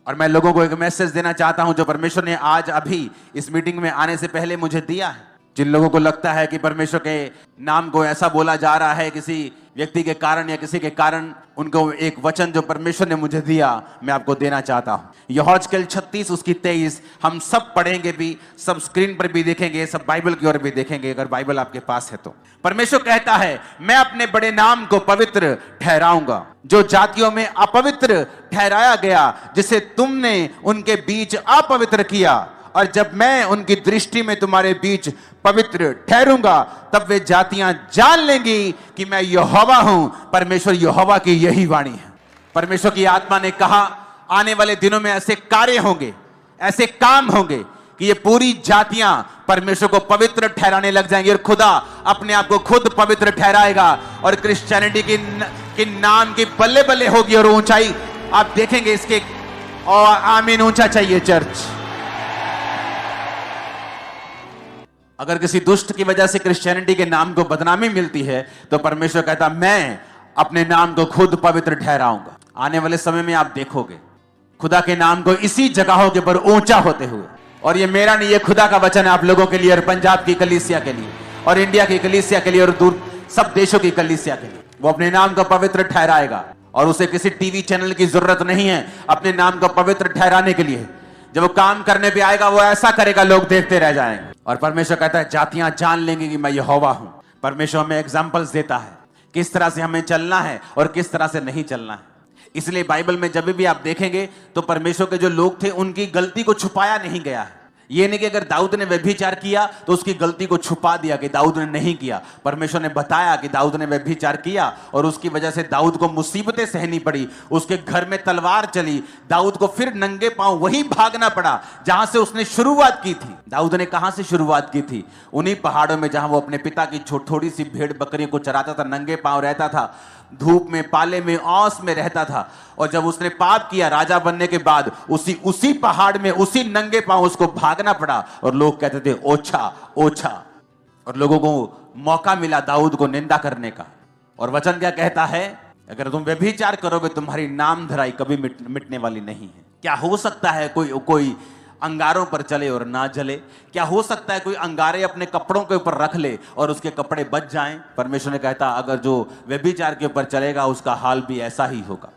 और मैं लोगों को एक मैसेज देना चाहता हूं जो परमेश्वर ने आज अभी इस मीटिंग में आने से पहले मुझे दिया है। जिन लोगों को लगता है कि परमेश्वर के नाम को ऐसा बोला जा रहा है किसी व्यक्ति के कारण या किसी के कारण, उनको एक वचन जो परमेश्वर ने मुझे दिया मैं आपको देना चाहता हूं। यहोजकेल 36 उसकी 23 हम सब पढ़ेंगे भी, सब स्क्रीन पर भी देखेंगे, सब बाइबल की ओर भी देखेंगे अगर बाइबल आपके पास है तो। परमेश्वर कहता है, मैं अपने बड़े नाम को पवित्र ठहराऊंगा, जो जातियों में अपवित्र ठहराया गया, जिसे तुमने उनके बीच अपवित्र किया। और जब मैं उनकी दृष्टि में तुम्हारे बीच पवित्र ठहरूंगा, तब वे जातियां जान लेंगी कि मैं यहोवा हूं। परमेश्वर यहोवा की यही वाणी है। परमेश्वर की आत्मा ने कहा, आने वाले दिनों में ऐसे कार्य होंगे, ऐसे काम होंगे कि ये पूरी जातियां परमेश्वर को पवित्र ठहराने लग जाएंगी और खुदा अपने आप को खुद पवित्र ठहराएगा और क्रिश्चियनिटी की नाम की बल्ले बल्ले होगी और ऊंचाई आप देखेंगे इसके। और आमीन, ऊंचा चाहिए चर्च। अगर किसी दुष्ट की वजह से क्रिश्चियनिटी के नाम को बदनामी मिलती है तो परमेश्वर कहता, मैं अपने नाम को खुद पवित्र ठहराऊंगा। आने वाले समय में आप देखोगे खुदा के नाम को इसी जगहों के ऊपर ऊंचा होते हुए। और ये मेरा नहीं, ये खुदा का वचन है आप लोगों के लिए और पंजाब की कलीसिया के लिए और इंडिया की कलीसिया के लिए और दूर सब देशों की कलीसिया के लिए। वो अपने नाम को पवित्र ठहराएगा और उसे किसी टीवी चैनल की जरूरत नहीं है अपने नाम को पवित्र ठहराने के लिए। जब वो काम करने पे आएगा वो ऐसा करेगा, लोग देखते रह जाएंगे। और परमेश्वर कहता है, जातियां जान लेंगी कि मैं यहोवा हूं। परमेश्वर हमें एग्जाम्पल्स देता है किस तरह से हमें चलना है और किस तरह से नहीं चलना है। इसलिए बाइबल में जब भी आप देखेंगे तो परमेश्वर के जो लोग थे उनकी गलती को छुपाया नहीं गया है। ये नहीं कि अगर दाऊद ने व्यभिचार किया तो उसकी गलती को छुपा दिया कि दाऊद ने नहीं किया। परमेश्वर ने बताया कि दाऊद ने व्यभिचार किया और उसकी वजह से दाऊद को मुसीबतें सहनी पड़ी, उसके घर में तलवार चली, दाऊद को फिर नंगे पांव वही भागना पड़ा जहां से उसने शुरुआत की थी। दाऊद ने कहां से शुरुआत की थी? उन्हीं पहाड़ों में जहां वो अपने पिता की थोड़ी सी भेड़ बकरियों को चराता था, नंगे पांव रहता था, धूप में, पाले में, औस में रहता था। और जब उसने पाप किया राजा बनने के बाद उसी पहाड़ में उसी नंगे पांव उसको भागना पड़ा और लोग कहते थे ओछा ओछा। और लोगों को मौका मिला दाऊद को निंदा करने का। और वचन क्या कहता है? अगर तुम व्यभिचार करोगे तुम्हारी नाम धराई कभी मिटने वाली नहीं है। क्या हो सकता है कोई अंगारों पर चले और ना जले? क्या हो सकता है कोई अंगारे अपने कपड़ों के ऊपर रख ले और उसके कपड़े बच जाएं? परमेश्वर ने कहता, अगर जो व्यभिचार के ऊपर चलेगा उसका हाल भी ऐसा ही होगा।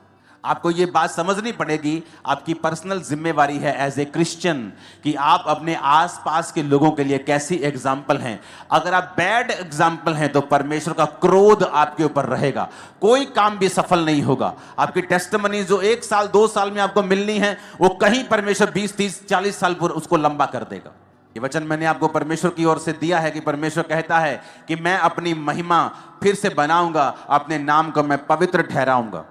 आपको ये बात समझनी पड़ेगी, आपकी पर्सनल जिम्मेवारी है एज ए क्रिश्चियन कि आप अपने आसपास के लोगों के लिए कैसी एग्जाम्पल हैं। अगर आप बैड एग्जाम्पल हैं तो परमेश्वर का क्रोध आपके ऊपर रहेगा, कोई काम भी सफल नहीं होगा। आपकी टेस्टिमनी जो 1 साल 2 साल में आपको मिलनी है वो कहीं परमेश्वर 20 30 40 साल पर उसको लंबा कर देगा। ये वचन मैंने आपको परमेश्वर की ओर से दिया है कि परमेश्वर कहता है कि मैं अपनी महिमा फिर से बनाऊंगा, अपने नाम को मैं पवित्र ठहराऊंगा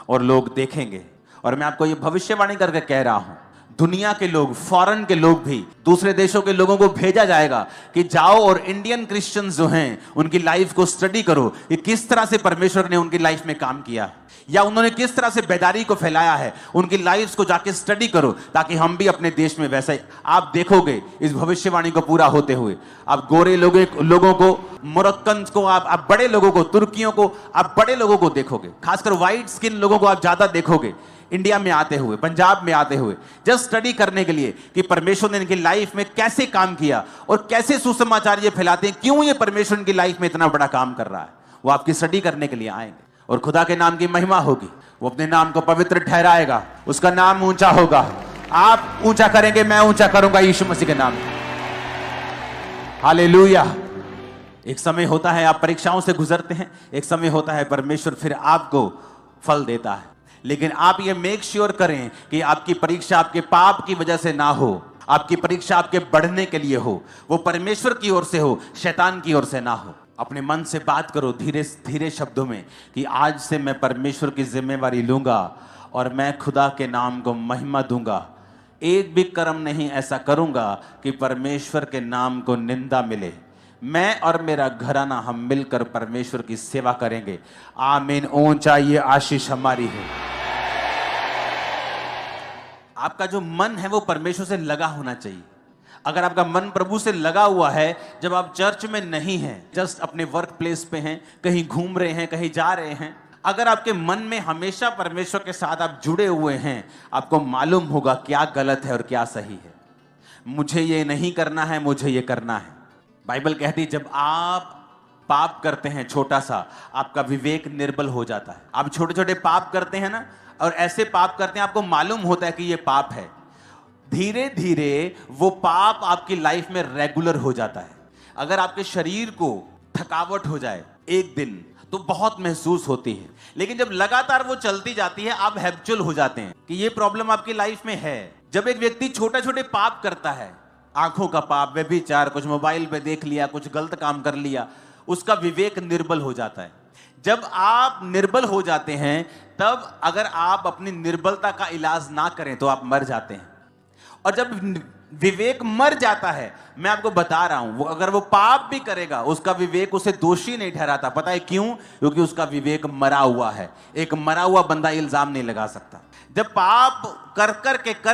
और लोग देखेंगे। और मैं आपको ये भविष्यवाणी करके कह रहा हूं, दुनिया के लोग, फॉरेन के लोग भी, दूसरे देशों के लोगों को भेजा जाएगा कि जाओ और इंडियन क्रिश्चियंस जो हैं उनकी लाइफ को स्टडी करो कि किस तरह से परमेश्वर ने उनकी लाइफ में काम किया या उन्होंने किस तरह से बेदारी को फैलाया है। उनकी लाइफ्स को जाके स्टडी करो ताकि हम भी अपने देश में वैसा ही। आप देखोगे इस भविष्यवाणी को पूरा होते हुए। आप गोरे लोगों को, मोरक्कन को, आप बड़े लोगों को, तुर्कियों को, आप बड़े लोगों को देखोगे, खासकर व्हाइट स्किन लोगों को आप ज्यादा देखोगे इंडिया में आते हुए, पंजाब में आते हुए, जस्ट स्टडी करने के लिए कि परमेश्वर ने इनकी लाइफ में कैसे काम किया और कैसे सुसमाचार ये फैलाते हैं, क्यों ये परमेश्वर इनकी लाइफ में इतना बड़ा काम कर रहा है। वो आपकी स्टडी करने के लिए आएंगे और खुदा के नाम की महिमा होगी। वो अपने नाम को पवित्र ठहराएगा, उसका नाम ऊंचा होगा। आप ऊंचा करेंगे, मैं ऊंचा करूंगा यीशु मसीह के नाम। हालेलुया। एक समय होता है आप परीक्षाओं से गुजरते हैं, एक समय होता है परमेश्वर फिर आपको फल देता है। लेकिन आप ये मेक श्योर करें कि आपकी परीक्षा आपके पाप की वजह से ना हो, आपकी परीक्षा आपके बढ़ने के लिए हो, वो परमेश्वर की ओर से हो, शैतान की ओर से ना हो। अपने मन से बात करो धीरे धीरे शब्दों में कि आज से मैं परमेश्वर की जिम्मेवारी लूंगा और मैं खुदा के नाम को महिमा दूंगा। एक भी कर्म नहीं ऐसा करूंगा कि परमेश्वर के नाम को निंदा मिले। मैं और मेरा घराना हम मिलकर परमेश्वर की सेवा करेंगे। आमीन। ऊंचा ये आशीष हमारी है। आपका जो मन है वो परमेश्वर से लगा होना चाहिए। अगर आपका मन प्रभु से लगा हुआ है, जब आप चर्च में नहीं हैं, जस्ट अपने वर्क प्लेस पे हैं, कहीं घूम रहे हैं, कहीं जा रहे हैं, अगर आपके मन में हमेशा परमेश्वर के साथ आप जुड़े हुए हैं, आपको मालूम होगा क्या गलत है और क्या सही है। मुझे ये नहीं करना है, मुझे ये करना है। बाइबल कहती है जब आप पाप करते हैं छोटा सा, आपका विवेक निर्बल हो जाता है। आप छोटे छोटे पाप करते हैं ना, और ऐसे पाप करते हैं आपको मालूम होता है कि ये पाप है, धीरे धीरे वो पाप आपकी लाइफ में रेगुलर हो जाता है। अगर आपके शरीर को थकावट हो जाए एक दिन तो बहुत महसूस होती है, लेकिन जब लगातार वो चलती जाती है आप हैबिचुअल हो जाते हैं कि ये प्रॉब्लम आपकी लाइफ में है। जब एक व्यक्ति छोटे छोटे पाप करता है, आंखों का पाप, व्यभिचार, कुछ मोबाइल पे देख लिया, कुछ गलत काम कर लिया, उसका विवेक निर्बल हो जाता है। जब आप निर्बल हो जाते हैं, तब अगर आप अपनी निर्बलता का इलाज ना करें तो आप मर जाते हैं। और जब विवेक मर जाता है, मैं आपको बता रहा हूं, वो अगर वो पाप भी करेगा उसका विवेक उसे दोषी नहीं ठहराता। पता है क्यों? क्योंकि उसका विवेक मरा हुआ है। एक मरा हुआ बंदा इल्जाम नहीं लगा सकता। जब पाप कर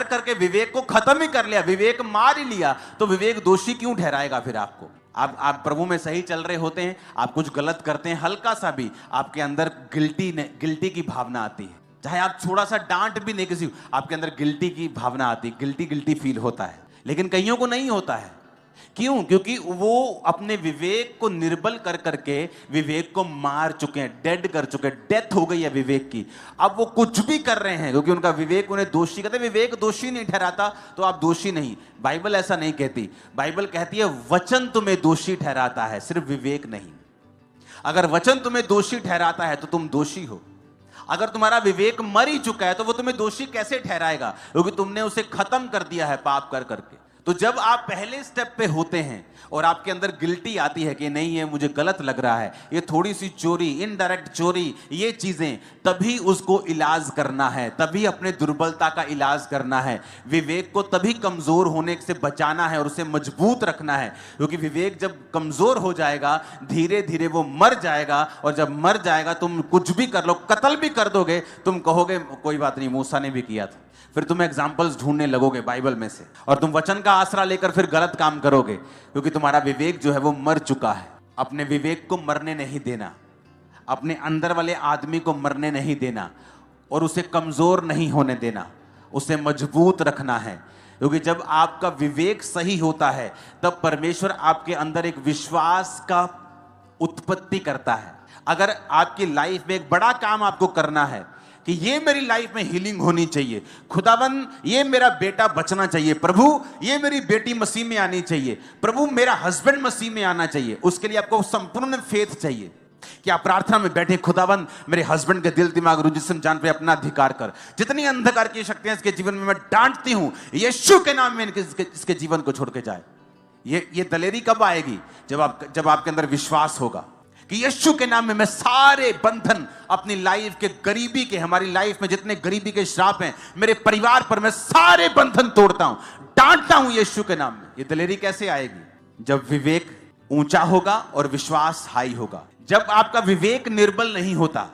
करके विवेक को खत्म ही कर लिया, विवेक मार ही लिया, तो विवेक दोषी क्यों ठहराएगा फिर आपको? आप प्रभु में सही चल रहे होते हैं, आप कुछ गलत करते हैं, हल्का सा भी आपके अंदर गिल्टी की भावना आती है। चाहे आप थोड़ा सा डांट भी नहीं किसी को, आपके अंदर गिल्टी की भावना आती है, गिल्टी फील होता है। लेकिन कईयों को नहीं होता है। क्यों? क्योंकि वो अपने विवेक को निर्बल कर करके विवेक को मार चुके हैं, डेड कर चुके हैं, डेथ हो गई है विवेक की। अब वो कुछ भी कर रहे हैं क्योंकि उनका विवेक उन्हें दोषी कहते। विवेक दोषी नहीं ठहराता तो आप दोषी नहीं। बाइबल ऐसा नहीं कहती। बाइबल कहती है वचन तुम्हें दोषी ठहराता है, सिर्फ विवेक नहीं। अगर वचन तुम्हें दोषी ठहराता है तो तुम दोषी हो। अगर तुम्हारा विवेक मर ही चुका है तो वो तुम्हें दोषी कैसे ठहराएगा? क्योंकि तुमने उसे खत्म कर दिया है पाप कर करके। तो जब आप पहले स्टेप पे होते हैं और आपके अंदर गिल्टी आती है कि नहीं ये मुझे गलत लग रहा है, ये थोड़ी सी चोरी, इनडायरेक्ट चोरी, ये चीजें, तभी उसको इलाज करना है, तभी अपने दुर्बलता का इलाज करना है। विवेक को तभी कमजोर होने से बचाना है और उसे मजबूत रखना है। क्योंकि विवेक जब कमजोर हो जाएगा धीरे धीरे वो मर जाएगा, और जब मर जाएगा तुम कुछ भी कर लो, कत्ल भी कर दोगे, तुम कहोगे कोई बात नहीं, मूसा ने भी किया था। फिर तुम एग्जाम्पल्स ढूंढने लगोगे बाइबल में से, और तुम वचन का आसरा लेकर फिर गलत काम करोगे, क्योंकि तुम्हारा विवेक जो है वो मर चुका है। अपने विवेक को मरने नहीं देना, अपने अंदर वाले आदमी को मरने नहीं देना, और उसे कमजोर नहीं होने देना, उसे मजबूत रखना है। क्योंकि जब आपका विवेक सही होता है तब परमेश्वर आपके अंदर एक विश्वास का उत्पत्ति करता है। अगर आपकी लाइफ में एक बड़ा काम आपको करना है कि ये मेरी लाइफ में हीलिंग होनी चाहिए, खुदावन ये मेरा बेटा बचना चाहिए, प्रभु ये मेरी बेटी मसीह में आनी चाहिए, प्रभु मेरा हस्बैंड मसीह में आना चाहिए, उसके लिए आपको संपूर्ण फेथ चाहिए कि आप प्रार्थना में बैठे, खुदावन मेरे हस्बैंड के दिल दिमाग रुझ जिस्म जान पे अपना अधिकार कर। जितनी अंधकार की शक्तियां इसके जीवन में मैं डांटती हूं, यीशु के नाम में इसके जीवन को छोड़ के जाए। ये दलेरी कब आएगी? जब आपके अंदर विश्वास होगा कि यीशु के नाम में मैं सारे बंधन अपनी लाइफ के, गरीबी के, हमारी लाइफ में जितने गरीबी के श्राप हैं मेरे परिवार पर, मैं सारे बंधन तोड़ता हूं, डांटता हूं यीशु के नाम में। ये दलेरी कैसे आएगी? जब विवेक ऊंचा होगा और विश्वास हाई होगा। जब आपका विवेक निर्बल नहीं होता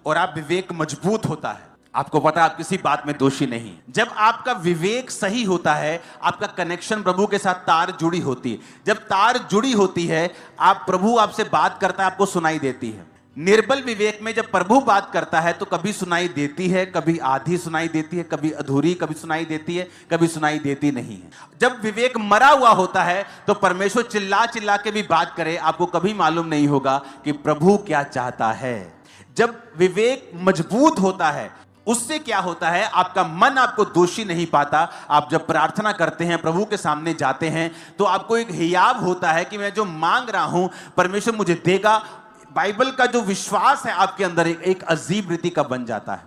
और आप विवेक मजबूत होता है, आपको पता है आप किसी बात में दोषी नहीं। जब आपका विवेक सही होता है, आपका कनेक्शन प्रभु के साथ तार जुड़ी होती है। जब तार जुड़ी होती है, प्रभु आपसे बात करता है, आपको सुनाई देती है। निर्बल विवेक में जब प्रभु बात करता है तो कभी सुनाई देती है, कभी आधी सुनाई देती है, कभी अधूरी, कभी सुनाई देती है, कभी सुनाई देती नहीं है। जब विवेक मरा हुआ होता है तो परमेश्वर चिल्ला चिल्ला के भी बात करे, आपको कभी मालूम नहीं होगा कि प्रभु क्या चाहता है। जब विवेक मजबूत होता है, उससे क्या होता है, आपका मन आपको दोषी नहीं पाता। आप जब प्रार्थना करते हैं, प्रभु के सामने जाते हैं, तो आपको एक हियाव होता है कि मैं जो मांग रहा हूं परमेश्वर मुझे देगा। बाइबल का जो विश्वास है आपके अंदर एक अजीब रीति का बन जाता है।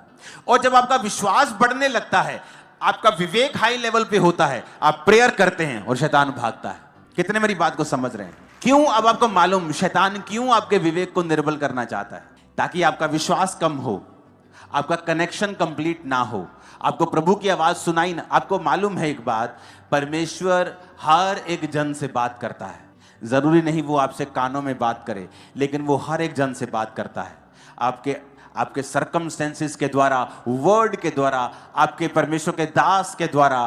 और जब आपका विश्वास बढ़ने लगता है, आपका विवेक हाई लेवल पे होता है, आप प्रेयर करते हैं और शैतान भागता है। कितने मेरी बात को समझ रहे हैं? क्यों? अब आपको मालूम शैतान क्यों आपके विवेक को निर्बल करना चाहता है? ताकि आपका विश्वास कम हो, आपका कनेक्शन कंप्लीट ना हो, आपको प्रभु की आवाज सुनाई ना। आपको मालूम है एक बात, परमेश्वर हर एक जन से बात करता है। जरूरी नहीं वो आपसे कानों में बात करे, लेकिन वो हर एक जन से बात करता है। आपके सर्कमस्टेंसेस के द्वारा, वर्ड के द्वारा, आपके परमेश्वर के दास के द्वारा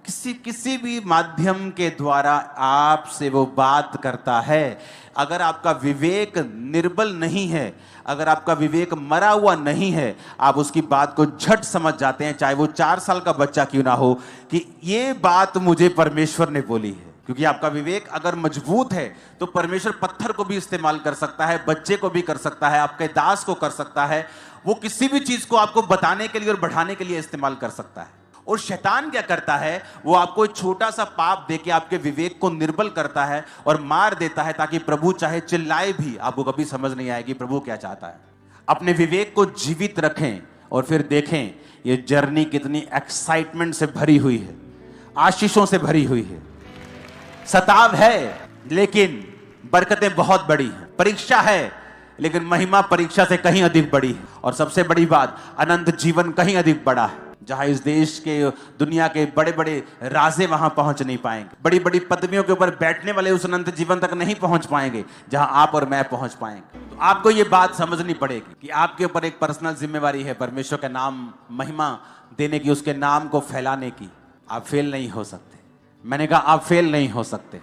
किसी भी माध्यम के द्वारा आपसे वो बात करता है। अगर आपका विवेक निर्बल नहीं है, अगर आपका विवेक मरा हुआ नहीं है, आप उसकी बात को झट समझ जाते हैं, चाहे वो 4 साल का बच्चा क्यों ना हो, कि ये बात मुझे परमेश्वर ने बोली है। क्योंकि आपका विवेक अगर मजबूत है तो परमेश्वर पत्थर को भी इस्तेमाल कर सकता है, बच्चे को भी कर सकता है, आपके दास को कर सकता है। वो किसी भी चीज को आपको बताने के लिए और बढ़ाने के लिए इस्तेमाल कर सकता है। और शैतान क्या करता है, वो आपको एक छोटा सा पाप देके आपके विवेक को निर्बल करता है और मार देता है, ताकि प्रभु चाहे चिल्लाए भी आपको कभी समझ नहीं आएगी प्रभु क्या चाहता है। अपने विवेक को जीवित रखें और फिर देखें ये जर्नी कितनी एक्साइटमेंट से भरी हुई है, आशीषों से भरी हुई है। सताव है लेकिन बरकतें बहुत बड़ी हैं, परीक्षा है लेकिन महिमा परीक्षा से कहीं अधिक बड़ी है। और सबसे बड़ी बात, अनंत जीवन कहीं अधिक बड़ा है, जहां इस देश के, दुनिया के बड़े बड़े राजे वहां पहुंच नहीं पाएंगे, बड़ी बड़ी पदवियों के ऊपर बैठने वाले उस अनंत जीवन तक नहीं पहुंच पाएंगे जहां आप और मैं पहुंच पाएंगे। तो आपको यह बात समझनी पड़ेगी कि आपके ऊपर एक पर्सनल जिम्मेवारी है परमेश्वर का नाम महिमा देने की, उसके नाम को फैलाने की। आप फेल नहीं हो सकते। मैंने कहा आप फेल नहीं हो सकते।